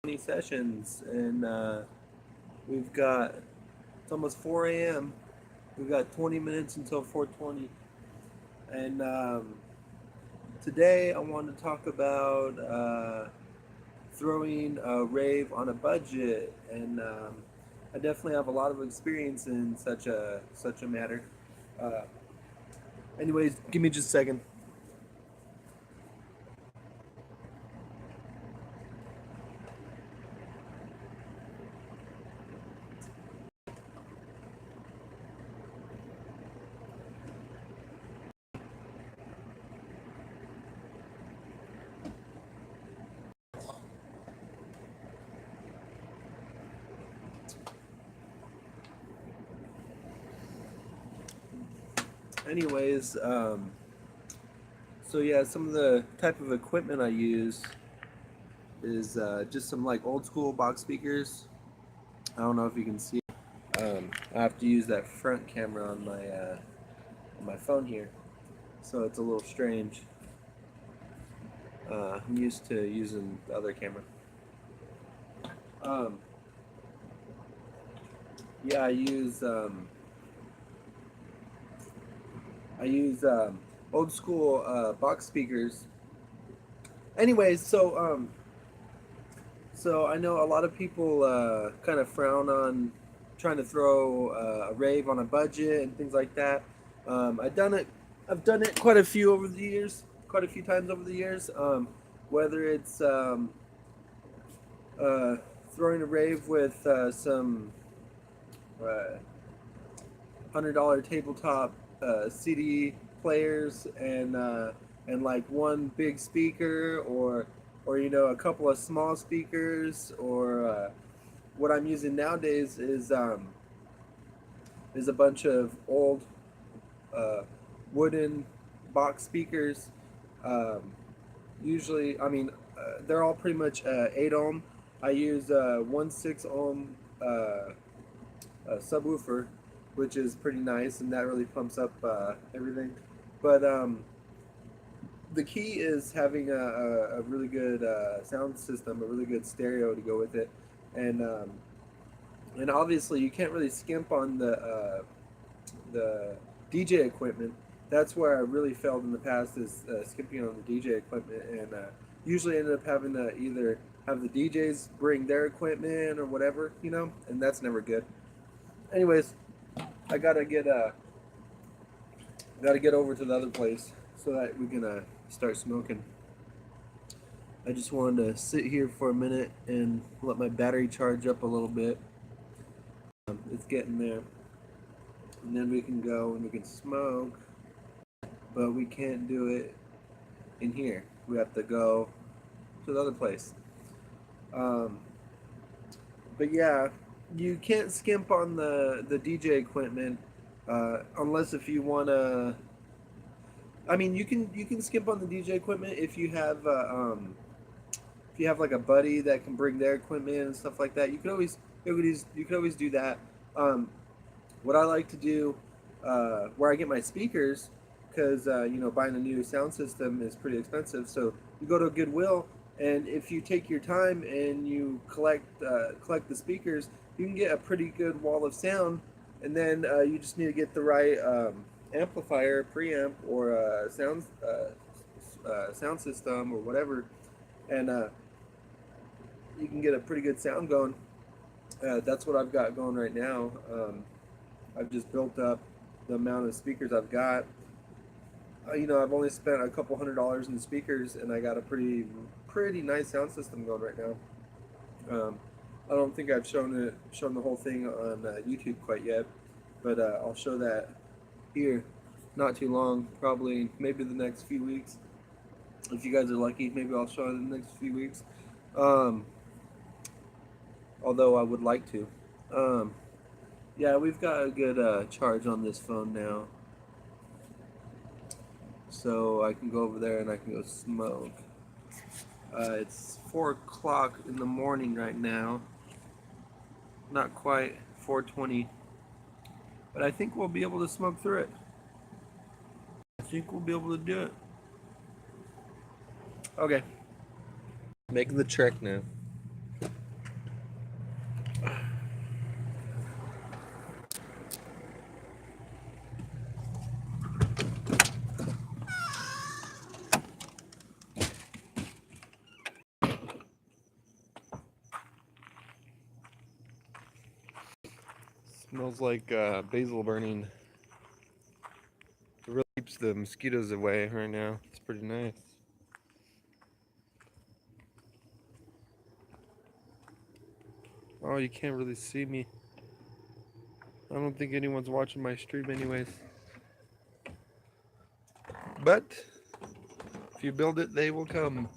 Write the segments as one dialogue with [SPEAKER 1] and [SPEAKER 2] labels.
[SPEAKER 1] Sessions, and we've got it's almost 4 a.m. We've got 20 minutes until 4:20, and today I want to talk about throwing a rave on a budget, and I definitely have a lot of experience in such a matter. Uh, Anyways, give me just a second. Anyways, so yeah, some of the type of equipment I use is just some like old school box speakers. I don't know if you can see. I have to use that front camera on my phone here, so it's a little strange. I'm used to using the other camera. Um, yeah, I use old school box speakers. Anyways, so I know a lot of people kind of frown on trying to throw a rave on a budget and things like that. I've done it. I've done it quite a few over the years, quite a few times over the years. Whether it's uh, throwing a rave with some $100 tabletop CD players and like one big speaker or a couple of small speakers or what I'm using nowadays is a bunch of old uh, wooden box speakers. Um, Usually, I mean, they're all pretty much 8 ohm. I use 1 6 ohm subwoofer, which is pretty nice, and that really pumps up everything. But the key is having a really good sound system, a really good stereo to go with it, and um, and obviously you can't really skimp on the DJ equipment. That's where I really failed in the past is skimping on the DJ equipment, and usually ended up having to either have the DJs bring their equipment or whatever, and that's never good. Anyways, I gotta get over to the other place so that we can start smoking. I just wanted to sit here for a minute and let my battery charge up a little bit. It's getting there, and then we can go and we can smoke, but we can't do it in here. We have to go to the other place. Um, but yeah, you can't skimp on the DJ equipment unless if you wanna. I mean, you can skimp on the DJ equipment if you have like a buddy that can bring their equipment and stuff like that. You could always do that. Um, what I like to do, where I get my speakers, because buying a new sound system is pretty expensive. So you go to Goodwill, and if you take your time and you collect the speakers, you can get a pretty good wall of sound. And then you just need to get the right amplifier, preamp, or sound system or whatever, and you can get a pretty good sound going. That's what I've got going right now. I've just built up the amount of speakers I've got. I've only spent a couple $100s in the speakers, and I got a pretty nice sound system going right now. I don't think I've shown the whole thing on YouTube quite yet, but I'll show that here, not too long, probably maybe the next few weeks. If you guys are lucky, maybe I'll show it in the next few weeks. Um, Although I would like to. Um, yeah, we've got a good charge on this phone now, so I can go over there and I can go smoke. It's 4 o'clock in the morning right now. Not quite 4:20, but I think we'll be able to smoke through it. I think we'll be able to do it. Okay, making the trek now. Smells like basil burning. It really keeps the mosquitoes away right now. It's pretty nice. Oh, you can't really see me. I don't think anyone's watching my stream anyways. But if you build it, they will come.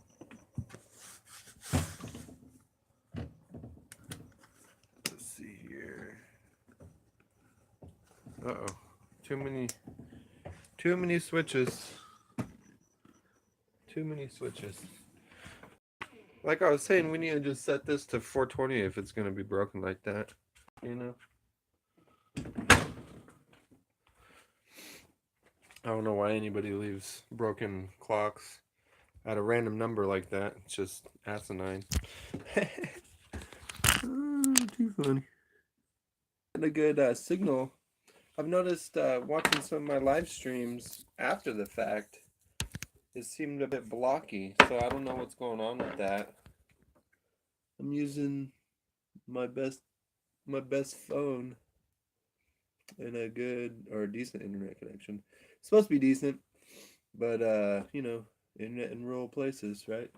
[SPEAKER 1] Let's see here. Uh-oh. Too many switches. Too many switches. Like I was saying, we need to just set this to 420 if it's going to be broken like that. You know? I don't know why anybody leaves broken clocks at a random number like that. It's just asinine. Oh, too funny. And a good signal. I've noticed watching some of my live streams after the fact, it seemed a bit blocky, so I don't know what's going on with that. I'm using my best phone and a good or decent internet connection. It's supposed to be decent, but you know, internet in rural places, right?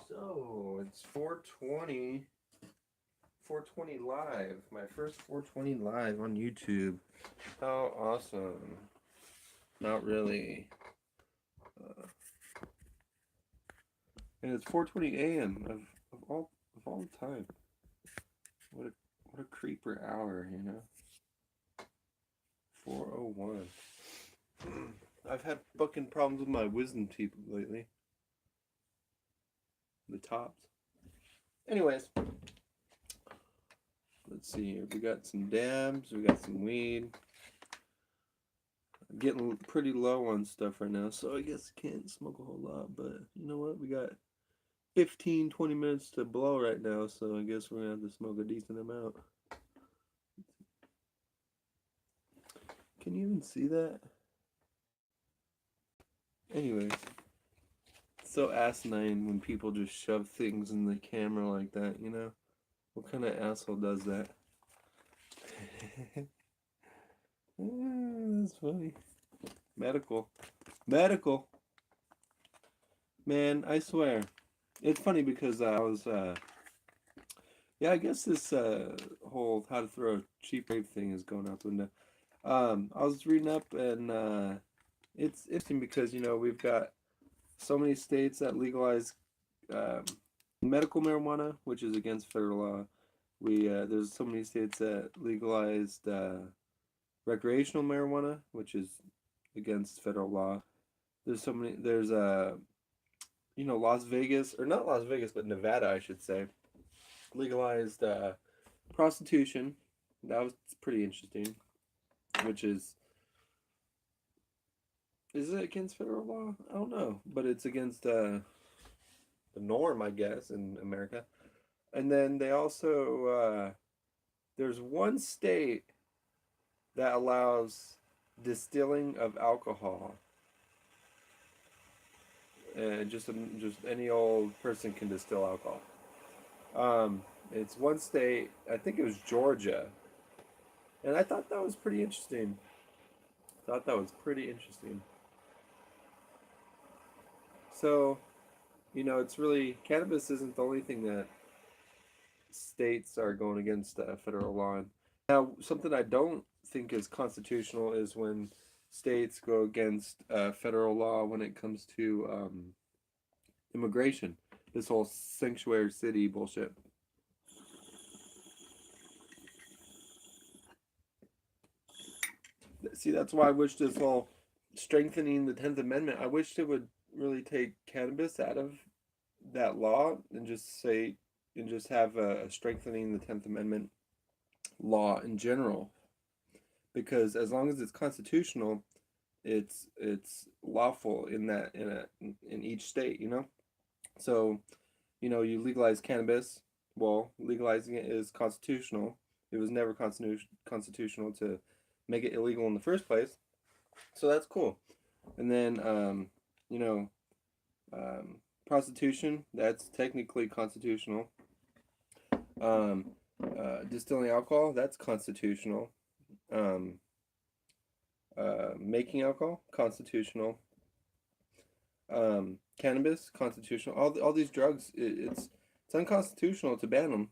[SPEAKER 1] So it's 420 live, my first 420 live on YouTube. How awesome. Not really. And it's 4:20 a.m. of all time. What a creeper hour, you know. 4:01. I've had fucking problems with my wisdom teeth lately. The tops. Anyways, let's see here. We got some dabs. We got some weed. I'm getting pretty low on stuff right now, so I guess I can't smoke a whole lot. But you know what? We got 15-20 minutes to blow right now, so I guess we're gonna have to smoke a decent amount. Can you even see that? Anyways, it's so asinine when people just shove things in the camera like that, you know? What kind of asshole does that? That's funny. Medical. Man, I swear. It's funny because I was, yeah, I guess this whole how to throw a cheap rave thing is going out the window. I was reading up and it's interesting because, you know, we've got so many states that legalize medical marijuana, which is against federal law. There's so many states that legalized recreational marijuana, which is against federal law. There's you know, Las Vegas, or not Las Vegas, but Nevada, I should say, legalized prostitution. That was pretty interesting. Which is it against federal law? I don't know, but it's against the norm, I guess, in America. And then they also there's one state that allows distilling of alcohol. Just any old person can distill alcohol. It's one state, I think it was Georgia, and I thought that was pretty interesting. So, you know, it's really, cannabis isn't the only thing that states are going against federal law. Now, something I don't think is constitutional is when states go against federal law when it comes to immigration. This whole sanctuary city bullshit. See, that's why I wish this whole strengthening the 10th Amendment, I wish it would really take cannabis out of that law and just have a strengthening the 10th Amendment law in general. Because as long as it's constitutional, it's lawful in each state, you know? So, you know, you legalize cannabis, well, legalizing it is constitutional. It was never constitutional to make it illegal in the first place. So that's cool. And then you know, prostitution, that's technically constitutional. Distilling alcohol, that's constitutional. Um, Making alcohol, constitutional. Cannabis, constitutional. All these drugs, it's unconstitutional to ban them.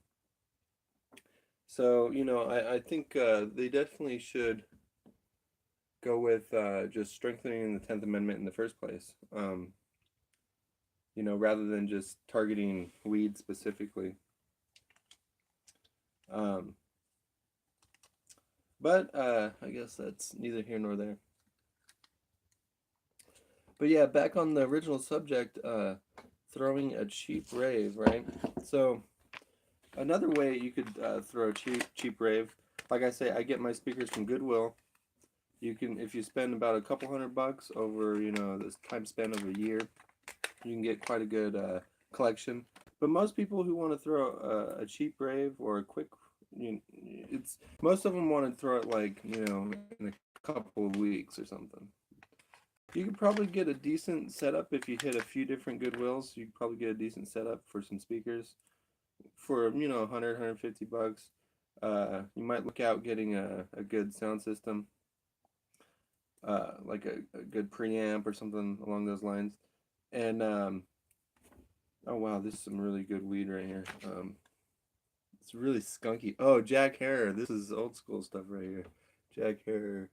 [SPEAKER 1] So, I think they definitely should go with just strengthening the 10th Amendment in the first place. Rather than just targeting weed specifically. But I guess that's neither here nor there. But yeah, back on the original subject, throwing a cheap rave, right? So another way you could throw a cheap rave, like I say, I get my speakers from Goodwill. You can, if you spend about a couple $100 over, this time span of a year, you can get quite a good collection. But most people who want to throw a cheap rave or a quick, most of them want to throw it like, in a couple of weeks or something. You could probably get a decent setup if you hit a few different Goodwills. You could probably get a decent setup for some speakers for, $100, $150. You might look out getting a good sound system, like a good preamp or something along those lines. And, oh wow, this is some really good weed right here. It's really skunky. Oh, Jack Herer. This is old school stuff right here. Jack Herer.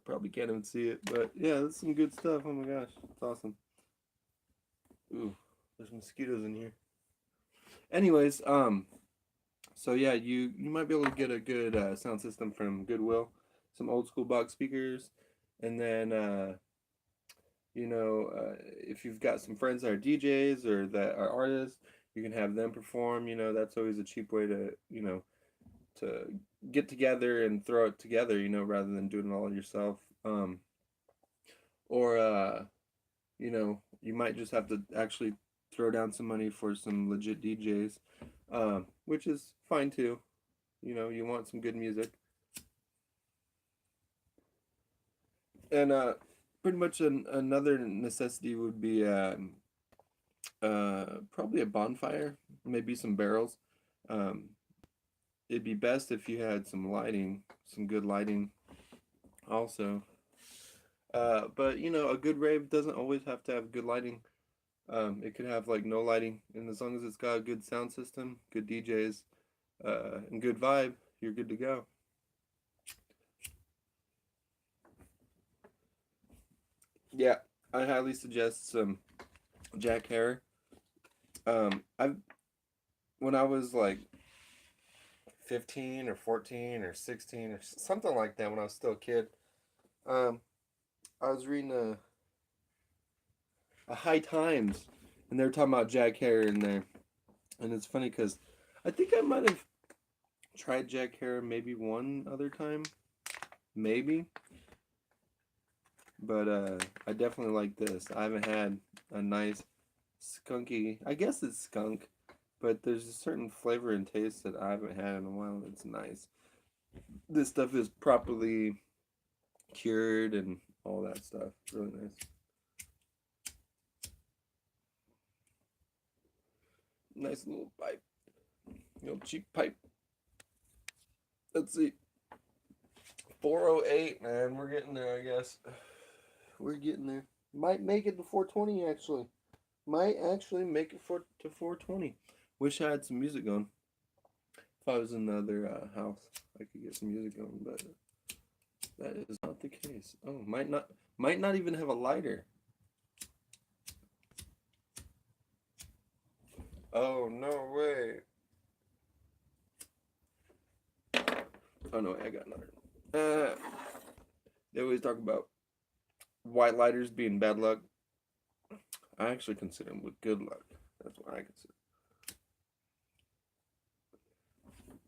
[SPEAKER 1] Probably can't even see it, but yeah, that's some good stuff. Oh my gosh, it's awesome. Ooh, there's mosquitoes in here. Anyways, so yeah, you might be able to get a good sound system from Goodwill, some old school box speakers, and then if you've got some friends that are DJs or that are artists, you can have them perform. That's always a cheap way to to get together and throw it together, rather than doing it all yourself. Or you might just have to actually throw down some money for some legit DJs, which is fine too. You want some good music. And pretty much another necessity would be probably a bonfire, maybe some barrels. It'd be best if you had some lighting, some good lighting also. But a good rave doesn't always have to have good lighting. It could have like no lighting, and as long as it's got a good sound system, good DJs, and good vibe, you're good to go. Yeah, I highly suggest some Jack Herer. When I was like 15 or 14 or 16 or something like that, when I was still a kid, I was reading a High Times, and they were talking about Jack Herer in there. And it's funny because I think I might have tried Jack Herer maybe one other time. Maybe. But I definitely like this. I haven't had a nice skunky, I guess it's skunk, but there's a certain flavor and taste that I haven't had in a while that's nice. This stuff is properly cured and all that stuff. It's really nice. Nice little pipe. Little cheap pipe. Let's see. 408, man. We're getting there, I guess. We're getting there. Might make it to 420, actually. Might actually make it to 420. Wish I had some music going. If I was in the other house, I could get some music going, but that is not the case. Oh, might not even have a lighter. Oh, no way. Oh, no, I got another. They always talk about white lighters being bad luck. I actually consider them with good luck. That's what I consider.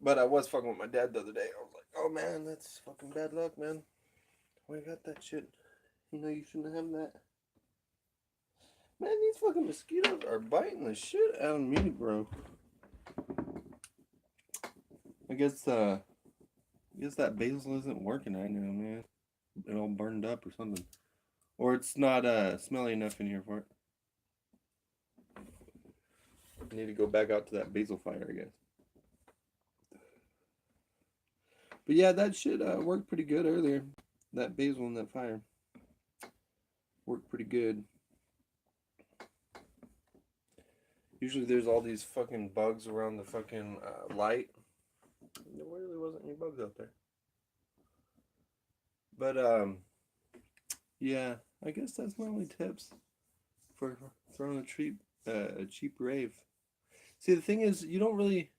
[SPEAKER 1] But I was fucking with my dad the other day. I was like, oh man, that's fucking bad luck, man. Why you got that shit? You shouldn't have that. Man, these fucking mosquitoes are biting the shit out of me, bro. I guess that basil isn't working right now, man. It all burned up or something. Or it's not smelly enough in here for it. I need to go back out to that basil fire, I guess. But yeah, that shit worked pretty good earlier. That basil and that fire worked pretty good. Usually there's all these fucking bugs around the fucking light. There really wasn't any bugs out there. But yeah, I guess that's my only tips for throwing a cheap rave. See, the thing is, you don't really,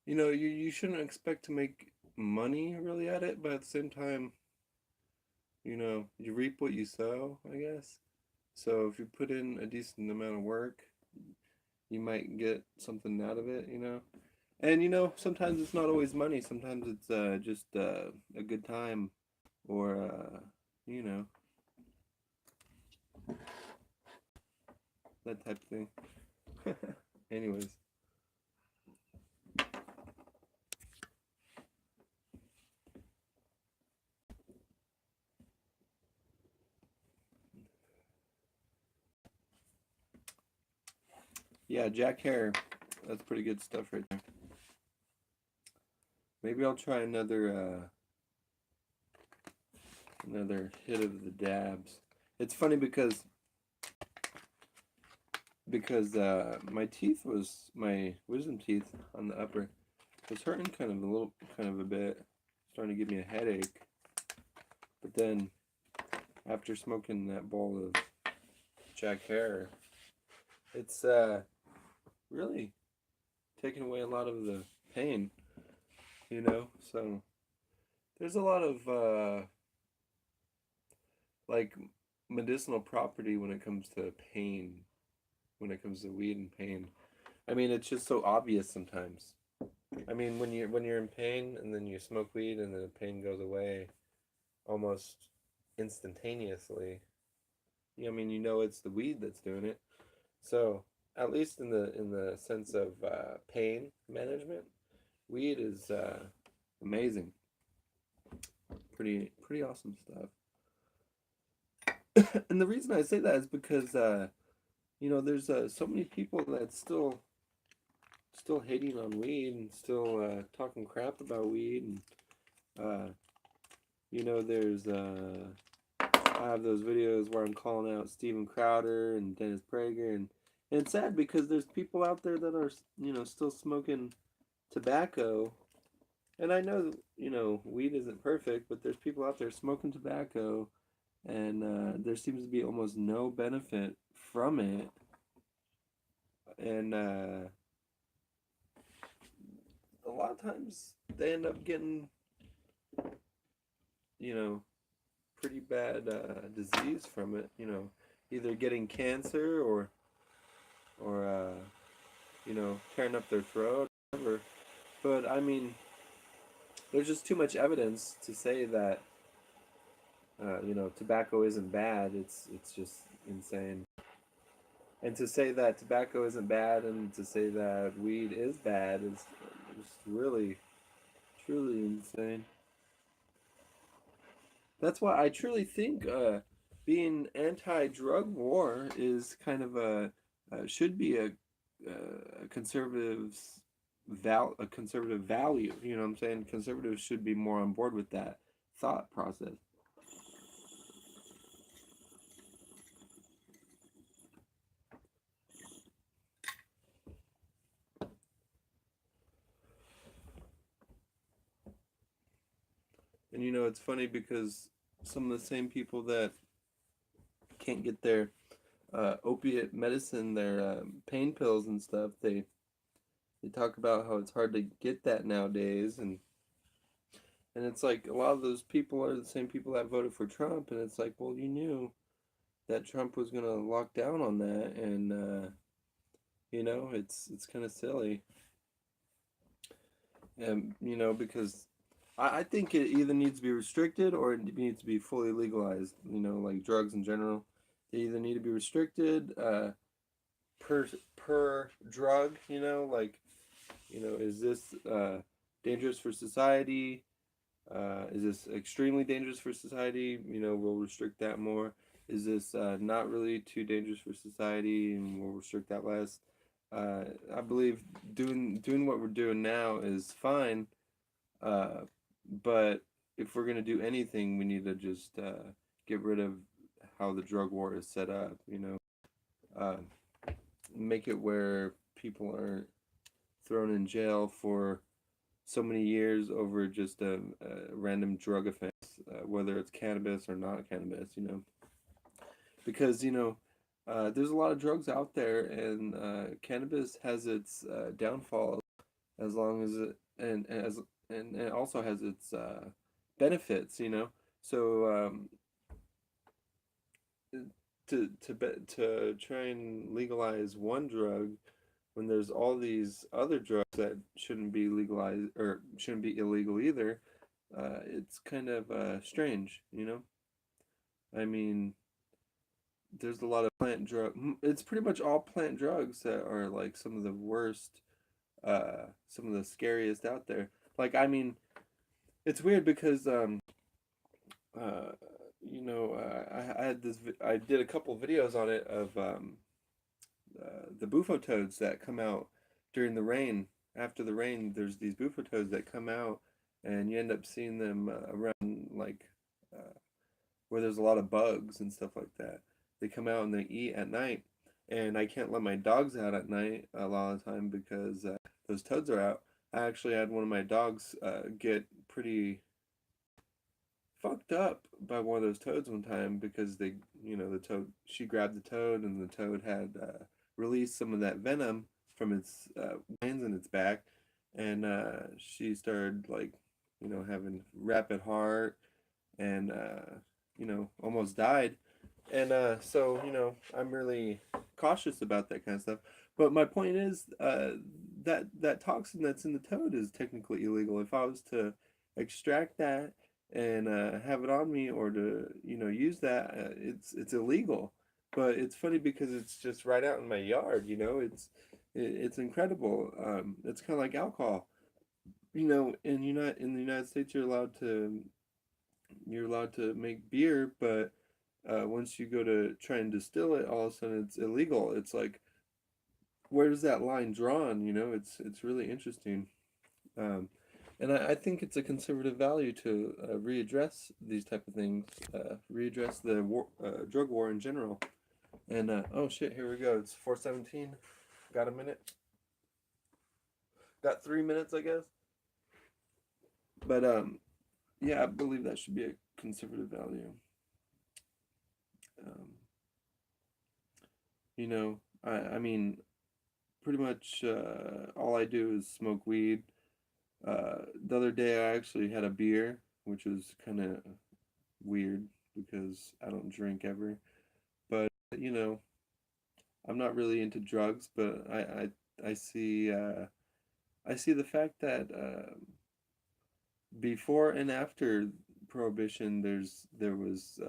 [SPEAKER 1] you shouldn't expect to make money really at it, but at the same time, you reap what you sow, I guess. So if you put in a decent amount of work, you might get something out of it, And sometimes it's not always money. Sometimes it's just a good time, or you know, that type of thing. Anyways. Yeah, Jack Hare. That's pretty good stuff right there. Maybe I'll try another hit of the dabs. It's funny because my wisdom teeth on the upper was hurting kind of a bit, starting to give me a headache. But then after smoking that bowl of Jack Hare, it's really taken away a lot of the pain, So there's a lot of like medicinal property when it comes to pain, when it comes to weed and pain. I mean, it's just so obvious sometimes. I mean, when you're in pain and then you smoke weed and the pain goes away almost instantaneously. I mean, it's the weed that's doing it. So at least in the sense of pain management, weed is amazing. Pretty awesome stuff. And the reason I say that is because there's so many people that still hating on weed and still talking crap about weed, and there's I have those videos where I'm calling out Steven Crowder and Dennis Prager, and it's sad because there's people out there that are still smoking tobacco. And I know, weed isn't perfect, but there's people out there smoking tobacco, and there seems to be almost no benefit from it. And a lot of times they end up getting, pretty bad disease from it. Either getting cancer or tearing up their throat, or whatever. But I mean, there's just too much evidence to say that tobacco isn't bad. It's just insane. And to say that tobacco isn't bad and to say that weed is bad is just really, truly insane. That's why I truly think being anti-drug war is kind of should be a conservative's a conservative value. You know what I'm saying? Conservatives should be more on board with that thought process. And it's funny because some of the same people that can't get their opiate medicine, their pain pills and stuff, they talk about how it's hard to get that nowadays, and it's like a lot of those people are the same people that voted for Trump, and it's like, well, you knew that Trump was gonna lock down on that, and it's kind of silly, and because I think it either needs to be restricted or it needs to be fully legalized. Like drugs in general, they either need to be restricted per drug. Is this dangerous for society? Is this extremely dangerous for society? We'll restrict that more. Is this not really too dangerous for society, and we'll restrict that less? I believe doing what we're doing now is fine, uh, but if we're gonna do anything, we need to just get rid of how the drug war is set up. Uh, make it where people aren't thrown in jail for so many years over just a random drug offense, whether it's cannabis or not cannabis. Because there's a lot of drugs out there, and cannabis has its downfalls as long as and it also has its benefits. So to try and legalize one drug when there's all these other drugs that shouldn't be legalized or shouldn't be illegal either, it's kind of strange. I mean, there's a lot of plant drug. It's pretty much all plant drugs that are like some of the worst, some of the scariest out there. Like, I mean, it's weird because uh, I had I did a couple videos on it of the bufo toads that come out during the rain. After the rain, there's these bufo toads that come out, and you end up seeing them around like where there's a lot of bugs and stuff like that. They come out and they eat at night, and I can't let my dogs out at night a lot of the time because those toads are out. I actually had one of my dogs get pretty fucked up by one of those toads one time because the toad, she grabbed the toad and the toad had released some of that venom from its glands in its back, and she started like, having rapid heart and almost died. And so I'm really cautious about that kind of stuff. But my point is that toxin that's in the toad is technically illegal. If I was to extract that and have it on me or to use that, it's illegal. But it's funny because it's just right out in my yard. It's incredible. It's kind of like alcohol. In the United States, you're allowed to make beer, but once you go to try and distill it, all of a sudden it's illegal. It's like, where does that line drawn? It's really interesting. Um, and I think it's a conservative value to readdress these type of things, readdress the drug war in general. And oh shit, here we go. It's 4:17. Got a minute? Got 3 minutes, I guess. But yeah, I believe that should be a conservative value. Um, I mean, pretty much all I do is smoke weed. The other day I actually had a beer, which was kind of weird because I don't drink ever. But I'm not really into drugs, but I see the fact that before and after prohibition, there was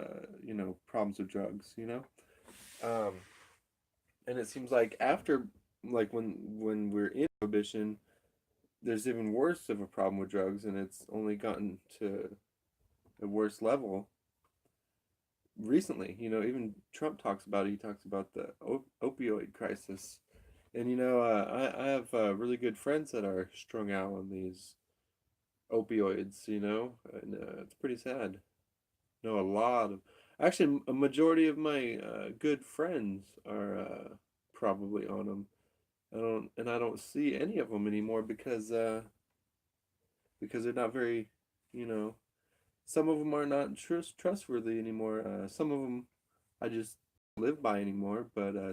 [SPEAKER 1] problems with drugs. Um, and it seems like after, like, when we're in prohibition, there's even worse of a problem with drugs, and it's only gotten to a worse level recently. Even Trump talks about it. He talks about the opioid crisis. And I have really good friends that are strung out on these opioids. And it's pretty sad. Know a lot of, actually, a majority of my good friends are probably on them. I don't see any of them anymore because they're not very, you know, some of them are not trustworthy anymore. Some of them I just live by anymore, but a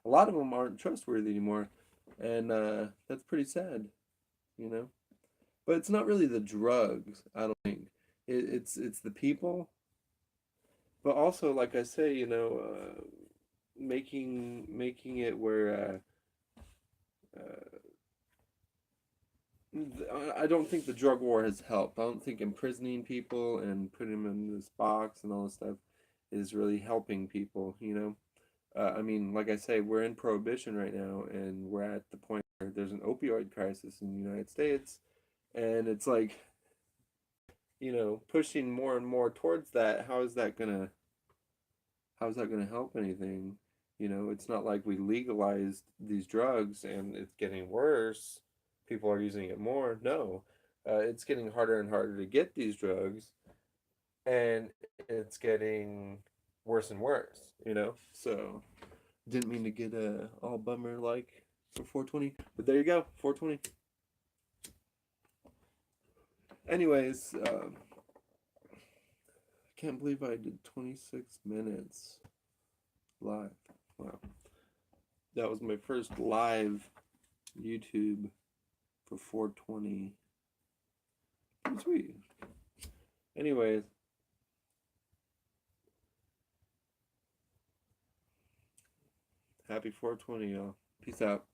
[SPEAKER 1] lot of them aren't trustworthy anymore, and that's pretty sad, you know. But it's not really the drugs, I don't think. It's the people, but also, like I say, making it where I don't think the drug war has helped. I don't think imprisoning people and putting them in this box and all this stuff is really helping people, I mean, like I say, we're in prohibition right now, and we're at the point where there's an opioid crisis in the United States, and it's like, pushing more and more towards that. How is that gonna help anything? You know, it's not like we legalized these drugs and it's getting worse. People are using it more. No, it's getting harder and harder to get these drugs, and it's getting worse and worse. You know, so didn't mean to get all bummer like for 420, but there you go, 420. Anyways, I can't believe I did 26 minutes live. Wow, that was my first live YouTube for 420. Pretty sweet. Anyways, happy 420, y'all. Peace out.